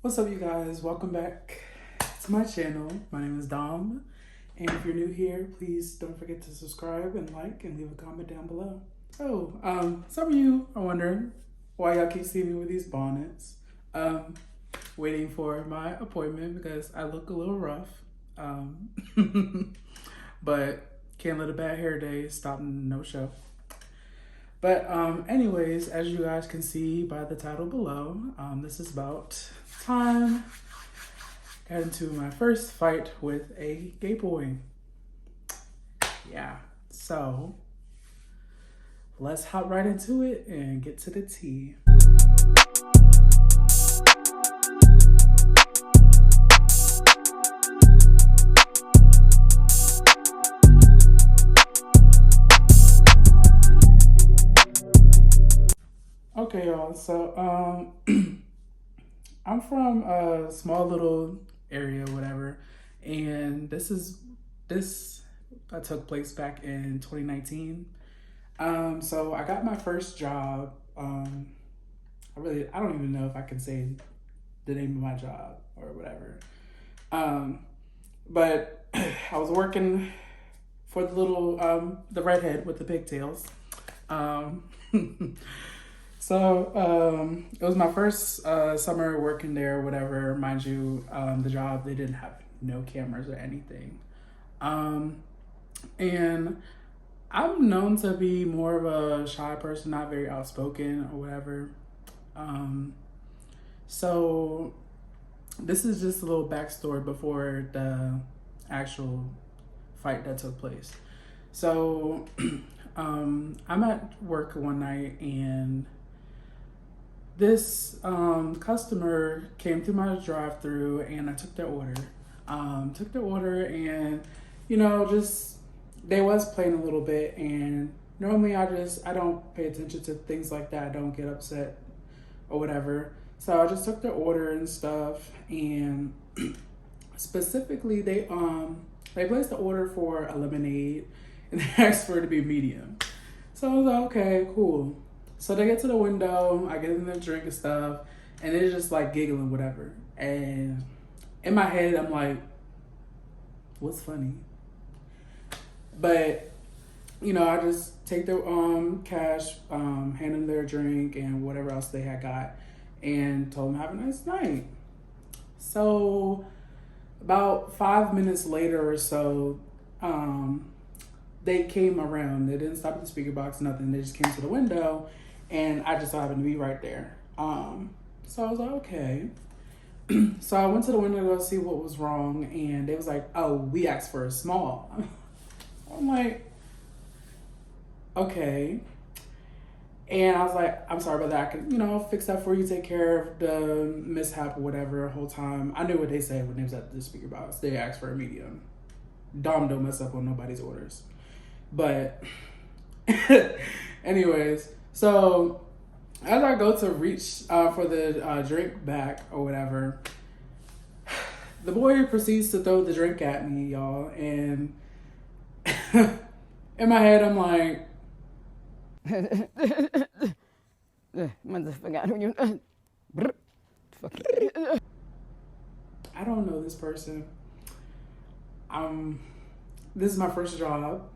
What's up, you guys? Welcome back to my channel. My name is Dom, and if you're new here, please don't forget to subscribe and like and leave a comment down below. Some of you are wondering why y'all keep seeing me with these bonnets. Waiting for my appointment because I look a little rough. But can't let a bad hair day stop no show. But anyways, as you guys can see by the title below, this is about time. Got into my first fight with a gay boy. Yeah, so let's hop right into it and get to the tea. Okay, y'all, so I'm from a small little area, whatever, and this took place back in 2019. So I got my first job. I don't even know if I can say the name of my job or whatever. But I was working for the little the redhead with the pigtails. So it was my first summer working there or whatever. Mind you, the job, they didn't have no cameras or anything. And I'm known to be more of a shy person, not very outspoken or whatever. So this is just a little backstory before the actual fight that took place. So I'm at work one night and this customer came through my drive-through and I took their order. And, you know, just, they was playing a little bit, and normally I don't pay attention to things like that. I don't get upset or whatever. So I just took their order and stuff, and specifically they placed the order for a lemonade and they asked for it to be medium. So I was like, okay, cool. So they get to the window, I get in their drink and stuff, and they're just like giggling, whatever. And in my head, I'm like, what's funny? But, you know, I just take their cash, hand them their drink and whatever else they had got, and told them have a nice night. So about 5 minutes later or so, they came around. They didn't stop at the speaker box, nothing. They just came to the window, and I just happened to be right there. So I was like, okay. So I went to the window to go see what was wrong, and they was like, oh, we asked for a small. I'm like, okay. And I was like, I'm sorry about that. I can, you know, fix that for you, take care of the mishap or whatever the whole time. I knew what they said when they was at the speaker box. They asked for a medium. Dom don't mess up on nobody's orders. But anyways, so as I go to reach for the drink back or whatever, the boy proceeds to throw the drink at me, y'all. And in my head, I'm like, I don't know this person. This is my first job.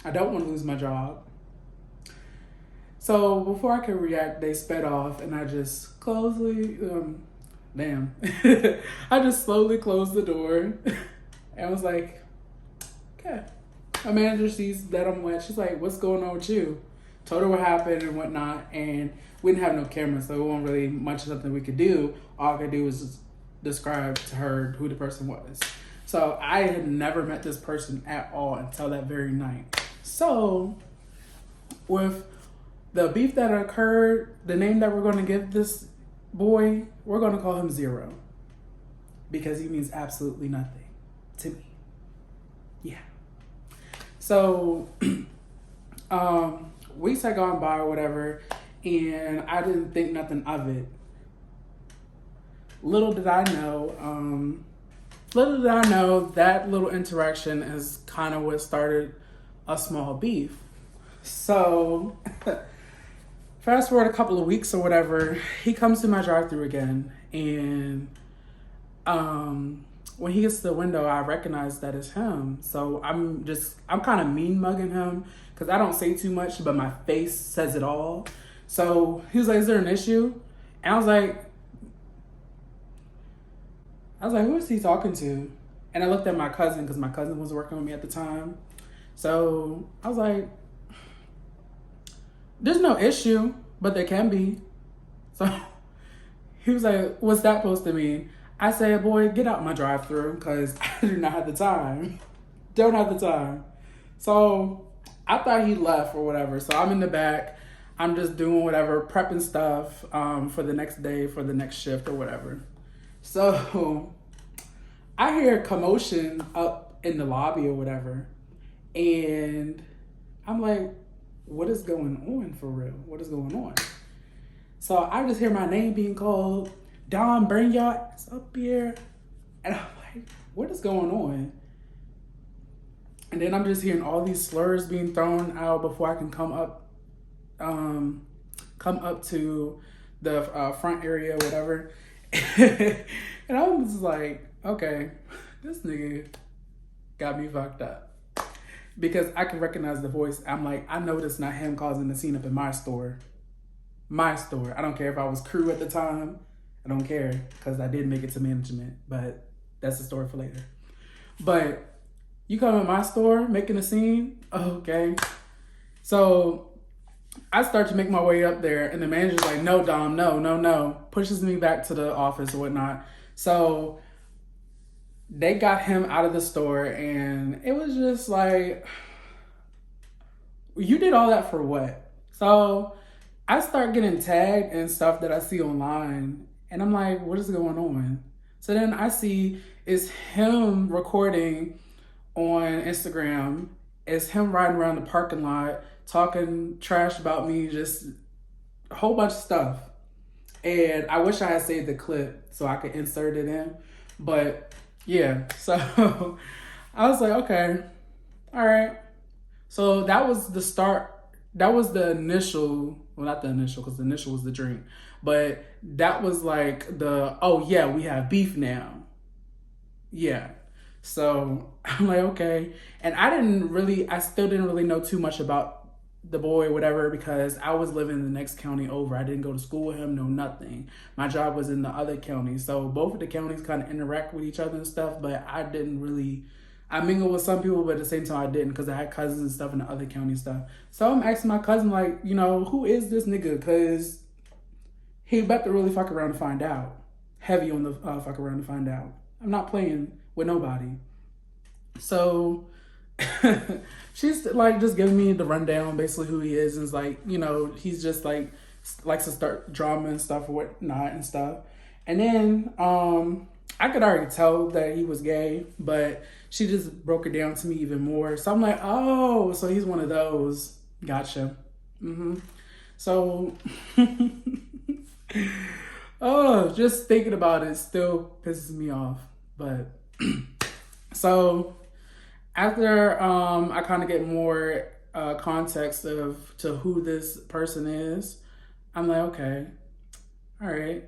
I don't want to lose my job. So before I could react, they sped off, and I just I just slowly closed the door and was like, okay. My manager sees that I'm wet. She's like, what's going on with you? Told her what happened and whatnot, and we didn't have no camera, so it wasn't really much of something we could do. All I could do was just describe to her who the person was. So I had never met this person at all until that very night. So with the beef that occurred, the name that we're going to give this boy, we're going to call him Zero, because he means absolutely nothing to me. Yeah. So weeks had gone by or whatever, and I didn't think nothing of it. Little did I know that little interaction is kind of what started a small beef. So fast forward a couple of weeks or whatever, he comes to my drive-thru again, And when he gets to the window, I recognize that it's him. So I'm kind of mean mugging him because I don't say too much, but my face says it all. So he was like, "Is there an issue?" And I was like, "Who is he talking to?" And I looked at my cousin because my cousin was working with me at the time. So I was like, "There's no issue, but there can be." So he was like, "What's that supposed to mean?" I said, "Boy, get out my drive-thru because I do not have the time. Don't have the time." So I thought he left or whatever. So I'm in the back. I'm just doing whatever, prepping stuff for the next day, for the next shift or whatever. So I hear a commotion up in the lobby or whatever. And I'm like, what is going on for real? What is going on? So I just hear my name being called. "Dom, bring your ass up here." And I'm like, what is going on? And then I'm just hearing all these slurs being thrown out before I can come up to the front area or whatever. And I was like, okay, this nigga got me fucked up. Because I can recognize the voice. I'm like, I know that's not him causing the scene up in my store. My store. I don't care if I was crew at the time. I don't care because I did make it to management, but that's a story for later. But you come in my store making a scene, okay. So I start to make my way up there and the manager's like, "No, Dom, no. Pushes me back to the office or whatnot. So they got him out of the store and it was just like, you did all that for what? So I start getting tagged and stuff that I see online and I'm like, what is going on? So then I see it's him recording on Instagram. It's him riding around the parking lot, talking trash about me, just a whole bunch of stuff. And I wish I had saved the clip so I could insert it in. But yeah, so I was like, okay, all right. So that was the start. That was the initial, well, not the initial, because the initial was the drink. But that was like oh yeah, we have beef now. Yeah. So I'm like, okay. And I still didn't really know too much about the boy, whatever, because I was living in the next county over. I didn't go to school with him, no nothing. My job was in the other county. So both of the counties kind of interact with each other and stuff, but I mingled with some people, but at the same time I didn't because I had cousins and stuff in the other county stuff. So I'm asking my cousin, like, who is this nigga? Because he about to really fuck around to find out. Heavy on the fuck around to find out. I'm not playing with nobody. So she's like just giving me the rundown, basically who he is. And it's like, he's just like likes to start drama and stuff or whatnot and stuff. And then I could already tell that he was gay, but she just broke it down to me even more. So I'm like, oh, so he's one of those. Gotcha. So oh, just thinking about it still pisses me off. But so after I kind of get more context to who this person is, I'm like, okay, all right,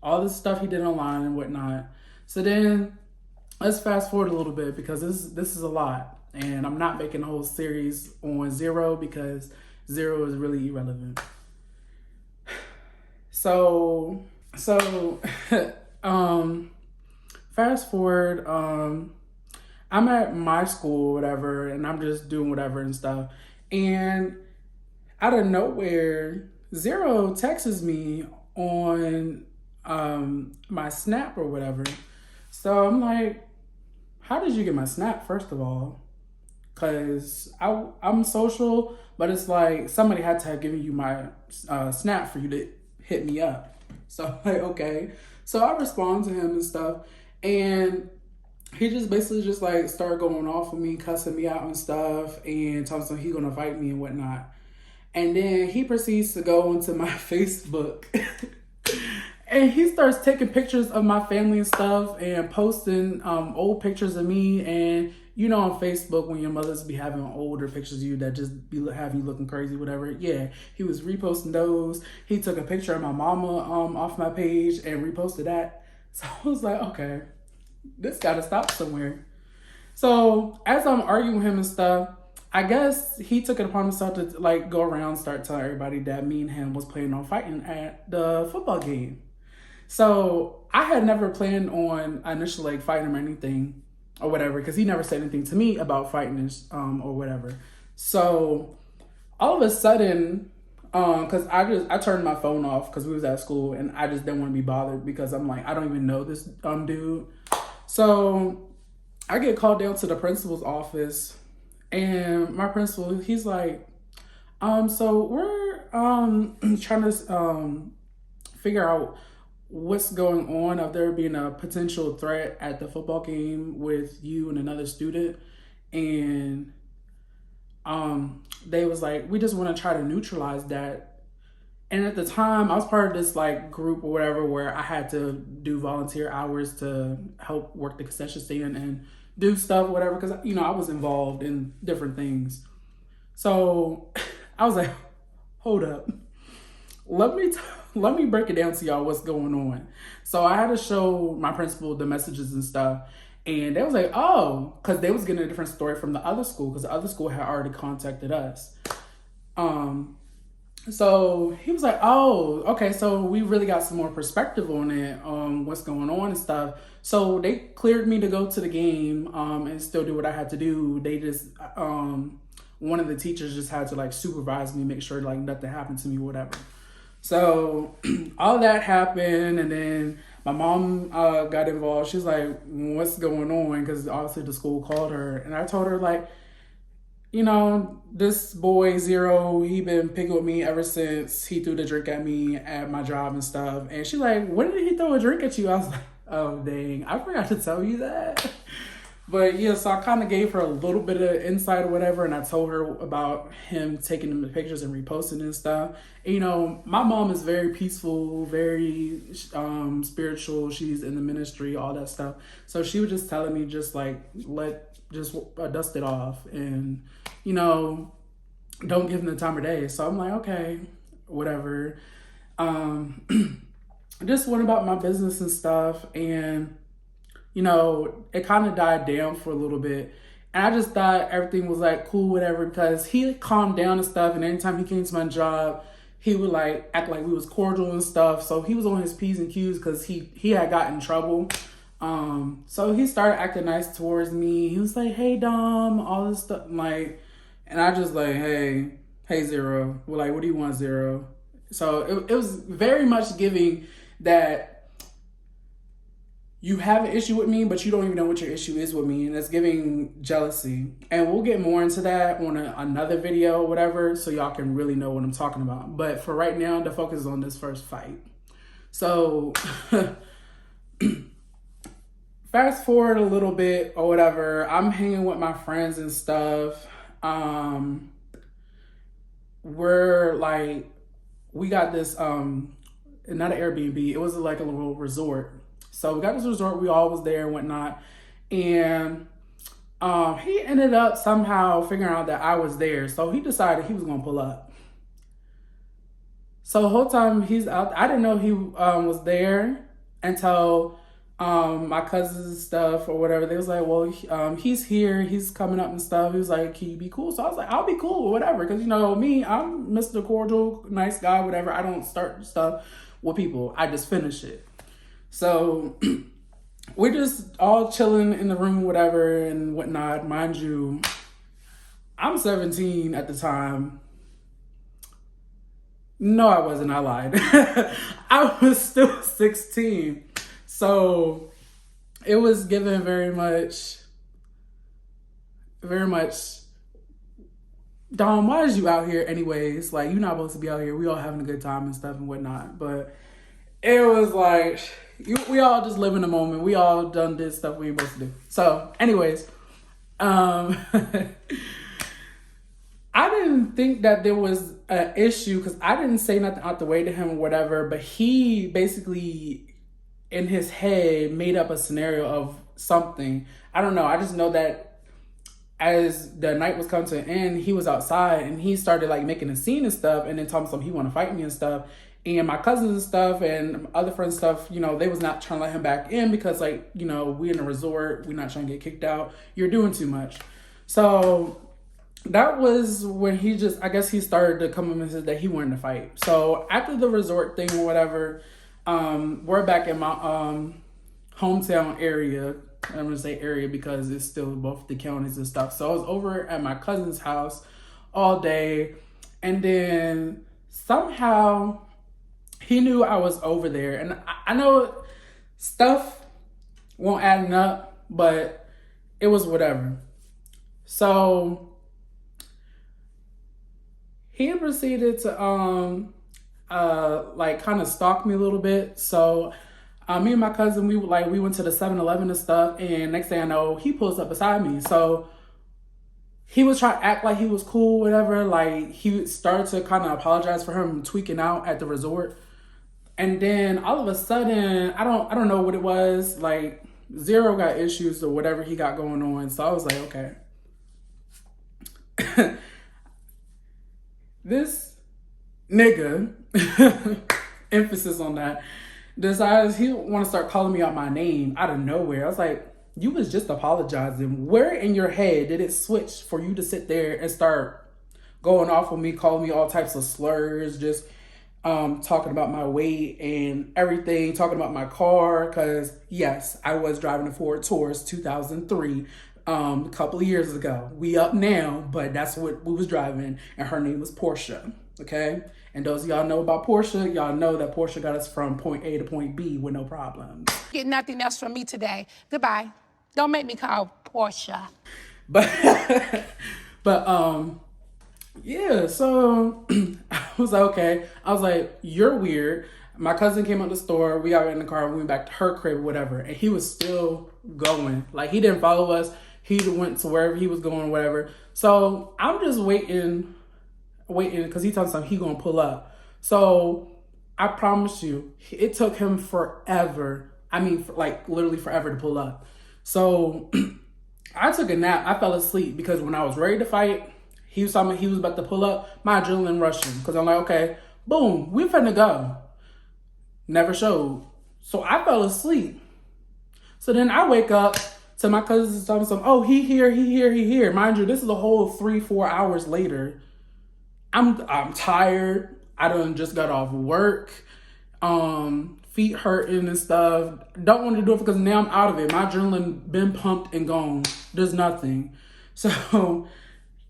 all this stuff he did online and whatnot. So then let's fast forward a little bit because this is a lot, and I'm not making a whole series on Zero because Zero is really irrelevant. So fast forward, I'm at my school, whatever, and I'm just doing whatever and stuff. And out of nowhere, Zero texts me on my Snap or whatever. So I'm like, how did you get my Snap, first of all? Because I'm social, but it's like somebody had to have given you my Snap for you to hit me up. So I'm like, okay. So I respond to him and stuff. And he just basically just like started going off with me, cussing me out and stuff, and telling me he's gonna fight me and whatnot. And then he proceeds to go into my Facebook and he starts taking pictures of my family and stuff and posting old pictures of me and you know, on Facebook when your mothers be having older pictures of you that just be having you looking crazy, whatever. Yeah, he was reposting those. He took a picture of my mama off my page and reposted that. So I was like, okay, this got to stop somewhere. So as I'm arguing with him and stuff, I guess he took it upon himself to like go around, start telling everybody that me and him was planning on fighting at the football game. So I had never planned on initially like fighting him or anything or whatever, because he never said anything to me about fighting or whatever. So all of a sudden, because I turned my phone off because we was at school and I just didn't want to be bothered because I'm like, I don't even know this dude. So I get called down to the principal's office, and my principal, he's like, so we're trying to figure out what's going on of there being a potential threat at the football game with you and another student. And they was like, we just want to try to neutralize that. And at the time, I was part of this like group or whatever where I had to do volunteer hours to help work the concession stand and do stuff, whatever, because, you know, I was involved in different things. So I was like, hold up. Let me break it down to y'all what's going on. So I had to show my principal the messages and stuff. And they was like, oh, because they was getting a different story from the other school, because the other school had already contacted us. So he was like, oh, okay, so we really got some more perspective on it, what's going on and stuff. So they cleared me to go to the game and still do what I had to do. They just, one of the teachers just had to like supervise me, make sure like nothing happened to me, whatever. So all that happened, and then my mom got involved. She's like, what's going on? Because obviously the school called her. And I told her, like, you know, this boy, Zero, he been picking with me ever since he threw the drink at me at my job and stuff. And she's like, when did he throw a drink at you? I was like, oh, dang, I forgot to tell you that. But yeah, so I kind of gave her a little bit of insight or whatever, and I told her about him taking them the pictures and reposting and stuff. And, you know, my mom is very peaceful, very spiritual. She's in the ministry, all that stuff. So she was just telling me just like, dust it off and, you know, don't give him the time of day. So I'm like, okay, whatever. I just went about my business and stuff, and you know, it kind of died down for a little bit. And I just thought everything was like cool, whatever, because he calmed down and stuff. And anytime he came to my job, he would like act like we was cordial and stuff. So he was on his P's and Q's because he had gotten in trouble. So he started acting nice towards me. He was like, hey, Dom, all this stuff. Like, and I just like, hey, Zero. Well, like, what do you want, Zero? So it was very much giving that you have an issue with me, but you don't even know what your issue is with me. And it's giving jealousy. And we'll get more into that on another video or whatever, so y'all can really know what I'm talking about. But for right now, the focus is on this first fight. So fast forward a little bit or whatever. I'm hanging with my friends and stuff. We're like, we got this, not an Airbnb. It was like a little resort. So we got this resort, we all was there and whatnot. And he ended up somehow figuring out that I was there. So he decided he was going to pull up. So the whole time he's out, I didn't know he was there until my cousins and stuff or whatever. They was like, well, he's here, he's coming up and stuff. He was like, can you be cool? So I was like, I'll be cool, whatever. Because, you know, me, I'm Mr. Cordial, nice guy, whatever. I don't start stuff with people. I just finish it. So we're just all chilling in the room, whatever, and whatnot. Mind you, I'm 17 at the time. No, I wasn't. I lied. I was still 16. So it was given very much, Dom, why is you out here anyways? Like, you're not supposed to be out here. We all having a good time and stuff and whatnot. But it was like, we all just live in the moment. We all done this stuff we ain't supposed to do. So anyways, I didn't think that there was an issue because I didn't say nothing out the way to him or whatever, but he basically in his head made up a scenario of something. I don't know. I just know that as the night was coming to an end, he was outside and he started like making a scene and stuff, and then told me something he want to fight me and stuff. And my cousins and stuff and other friends and stuff, you know, they was not trying to let him back in because, like, you know, we in a resort, we not trying to get kicked out. You're doing too much. So that was when he just, I guess he started to come up and said that he wanted to fight. So after the resort thing or whatever, we're back in my hometown area. I'm gonna say area because it's still both the counties and stuff. So I was over at my cousin's house all day, and then somehow he knew I was over there. And I know stuff won't add up, but it was whatever. So he proceeded to like kind of stalk me a little bit. So me and my cousin, we went to the 7-Eleven and stuff, and next thing I know, he pulls up beside me. So he was trying to act like he was cool, whatever. Like, he started to kind of apologize for him tweaking out at the resort. And then all of a sudden, I don't know what it was. Like, Zero got issues or whatever he got going on. So I was like, okay. This nigga, emphasis on that, decides he want to start calling me out my name out of nowhere. I was like, you was just apologizing. Where in your head did it switch for you to sit there and start going off on me, calling me all types of slurs, just talking about my weight and everything, talking about my car? Because yes, I was driving a Ford Taurus 2003 a couple of years ago. We up now, but that's what we was driving, and her name was Portia. Okay, and those of y'all know about Portia, y'all know that Portia got us from point A to point B with no problems. Get nothing else from me today. Goodbye. Don't make me call Portia. But yeah, so I was like, okay. I was like, you're weird. My cousin came out the store. We got in the car. We went back to her crib or whatever. And he was still going. Like, he didn't follow us. He went to wherever he was going or whatever. So I'm just waiting because he told me something he gonna pull up. So I promise you, it took him forever. I mean, like, literally forever to pull up. So I took a nap. I fell asleep because when I was ready to fight, he was talking about he was about to pull up. My adrenaline rushing because I'm like, okay, boom, we finna go. Never showed. So I fell asleep. So then I wake up to my cousins telling me something. Oh, he here. Mind you, this is a whole 3-4 hours later. I'm tired. I done just got off work. Feet hurting and stuff. Don't want to do it because now I'm out of it. My adrenaline been pumped and gone. There's nothing. So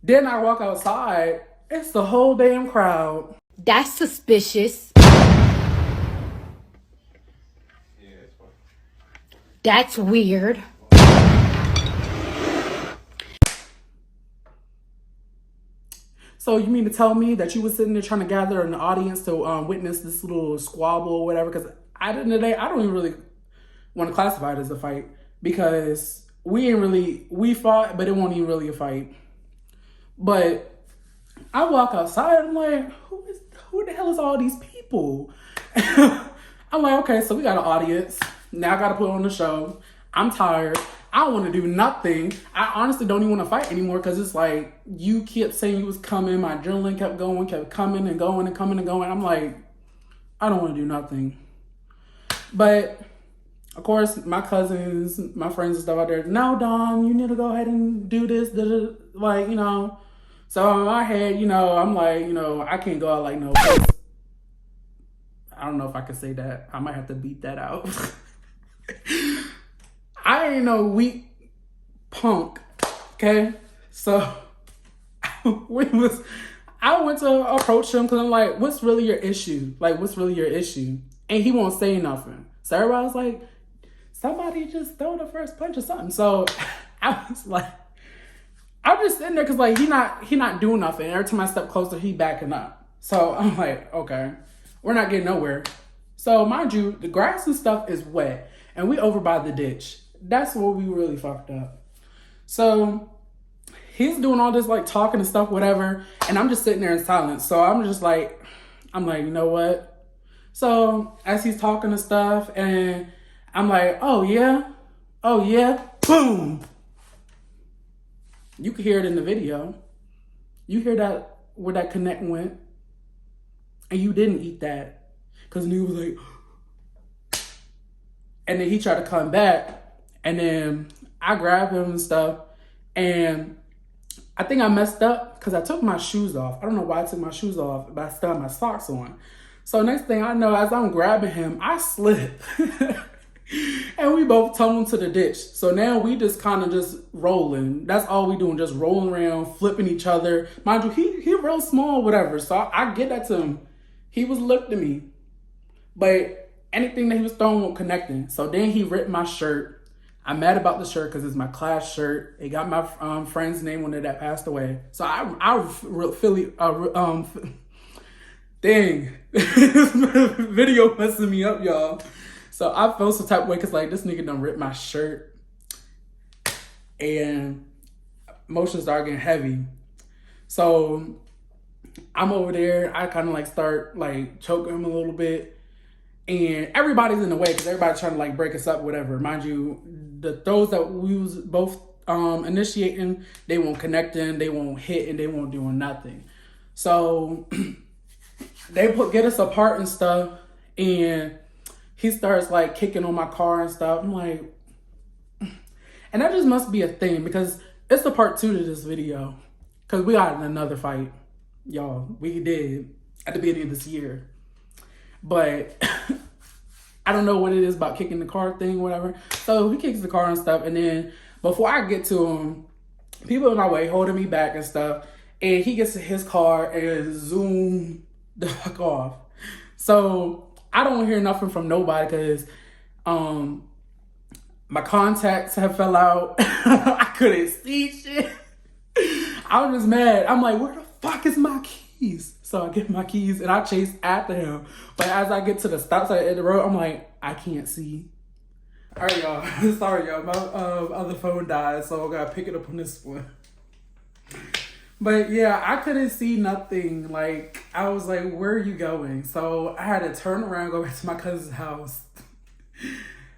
then I walk outside. It's the whole damn crowd. That's suspicious. That's weird. So you mean to tell me that you was sitting there trying to gather an audience to witness this little squabble or whatever? Because at the end of the day, I don't even really want to classify it as a fight because we fought, but it wasn't even really a fight. But I walk outside, I'm like, who the hell is all these people? I'm like, okay, so we got an audience. Now I got to put on the show. I'm tired. I don't want to do nothing. I honestly don't even want to fight anymore because it's like you kept saying you was coming. My adrenaline kept going, kept coming and going and coming and going. I'm like, I don't want to do nothing. But of course, my cousins, my friends and stuff out there, no, Dom, you need to go ahead and do this. Like, you know. So in my head, you know, I'm like, you know, I can't go out like no. I don't know if I could say that. I might have to beat that out. I ain't no weak punk, okay? So I went to approach him because I'm like, what's really your issue? Like, what's really your issue? And he won't say nothing. So everybody was like, somebody just throw the first punch or something. So I was like, I'm just sitting there because like he not doing nothing. Every time I step closer, he backing up. So I'm like, okay, we're not getting nowhere. So mind you, the grass and stuff is wet, and we over by the ditch. That's where we really fucked up. So he's doing all this like talking and stuff, whatever, and I'm just sitting there in silence. So I'm like, you know what? So as he's talking and stuff, and I'm like, oh yeah, boom. You could hear it in the video. You hear that where that connect went, and you didn't eat that because nigga was like, and then he tried to come back, and then I grabbed him and stuff, and I think I messed up because I took my shoes off. I don't know why I took my shoes off, but I still had my socks on. So next thing I know, as I'm grabbing him, I slip. And we both tumbled to the ditch. So now we just kind of just rolling. That's all we doing, just rolling around, flipping each other. Mind you, he real small, whatever. So I get that to him. He was lifting me. But anything that he was throwing was connecting. So then he ripped my shirt. I'm mad about the shirt because it's my class shirt. It got my friend's name on it that passed away. So I really, dang, this video messing me up, y'all. So I felt some type of way because like this nigga done ripped my shirt and emotions started getting heavy. So I'm over there. I kind of like start like choking him a little bit. And everybody's in the way because everybody's trying to like break us up, whatever. Mind you, the throws that we was both initiating, they won't connecting, they won't hit, and they won't doing nothing. So they get us apart and stuff, and he starts like kicking on my car and stuff. I'm like, and that just must be a thing because it's the part 2 to this video. Because we got in another fight, y'all. We did at the beginning of this year. But I don't know what it is about kicking the car thing, whatever. So he kicks the car and stuff. And then before I get to him, people in my way holding me back and stuff. And he gets to his car and zoom the fuck off. So I don't hear nothing from nobody because my contacts have fell out. I couldn't see shit. I was just mad. I'm like, where the fuck is my keys? So I get my keys and I chase after him. But as I get to the stop sign at the road, I'm like, I can't see. All right, y'all. Sorry, y'all. My other phone died, so I gotta pick it up on this one. But yeah, I couldn't see nothing. Like, I was like, where are you going? So I had to turn around, go back to my cousin's house.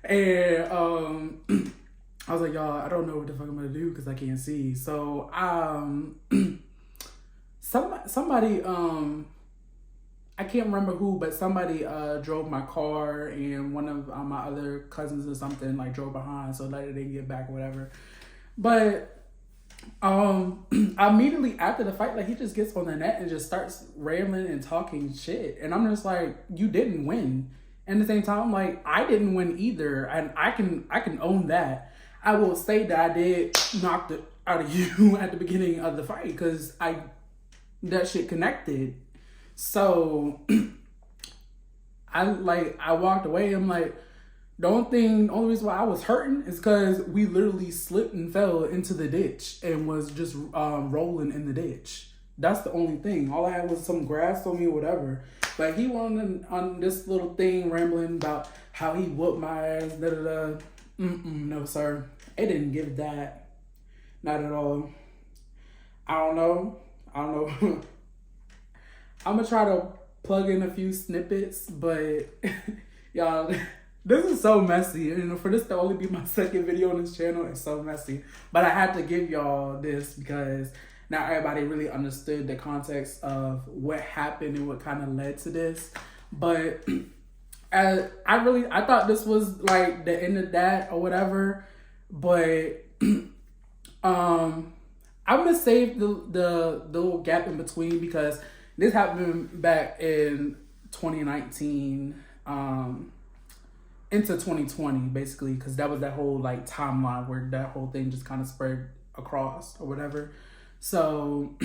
And I was like, y'all, I don't know what the fuck I'm gonna do because I can't see. So somebody I can't remember who, but somebody drove my car, and one of my other cousins or something like drove behind, so like they didn't get back or whatever. But immediately after the fight, like he just gets on the net and just starts rambling and talking shit, and I'm just like, you didn't win. And at the same time, I'm like, I didn't win either, and I can own that. I will say that I did knock it out of you at the beginning of the fight because that shit connected. So I walked away. I'm like, the only reason why I was hurting is because we literally slipped and fell into the ditch and was just rolling in the ditch. That's the only thing. All I had was some grass on me or whatever. But he went on this little thing rambling about how he whooped my ass, da-da-da. No, sir. It didn't give that. Not at all. I don't know. I'm going to try to plug in a few snippets, but y'all, this is so messy. You know, for this to only be my second video on this channel, it's so messy. But I had to give y'all this because not everybody really understood the context of what happened and what kind of led to this. But I thought this was like the end of that or whatever. But I'm gonna save the little gap in between because this happened back in 2019 into 2020 basically, because that was that whole like timeline where that whole thing just kind of spread across or whatever. So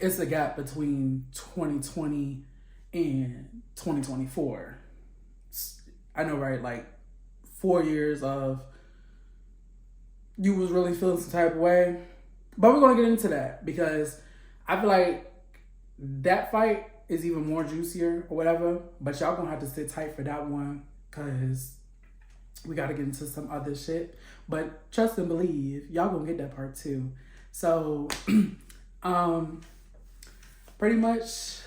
it's a gap between 2020 and 2024. I know, right? Like 4 years of you was really feeling some type of way. But we're going to get into that because I feel like that fight is even more juicier or whatever. But y'all going to have to sit tight for that one because we got to get into some other shit. But trust and believe, y'all going to get that part too. So, pretty much,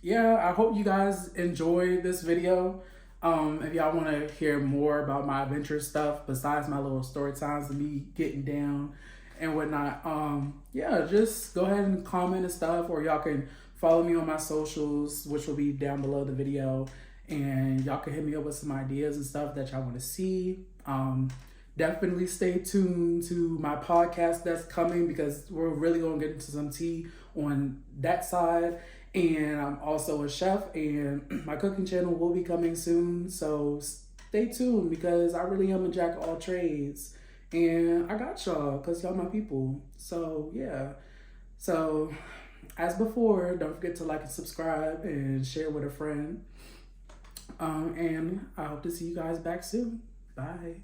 yeah, I hope you guys enjoyed this video. If y'all want to hear more about my adventure stuff besides my little story times and me getting down and whatnot, yeah, just go ahead and comment and stuff, or y'all can follow me on my socials, which will be down below the video, and y'all can hit me up with some ideas and stuff that y'all want to see. Definitely stay tuned to my podcast that's coming, because we're really going to get into some tea on that side. And I'm also a chef, and my cooking channel will be coming soon. So stay tuned, because I really am a jack of all trades. And I got y'all, because y'all my people. So yeah. So as before, don't forget to like and subscribe and share with a friend. And I hope to see you guys back soon. Bye.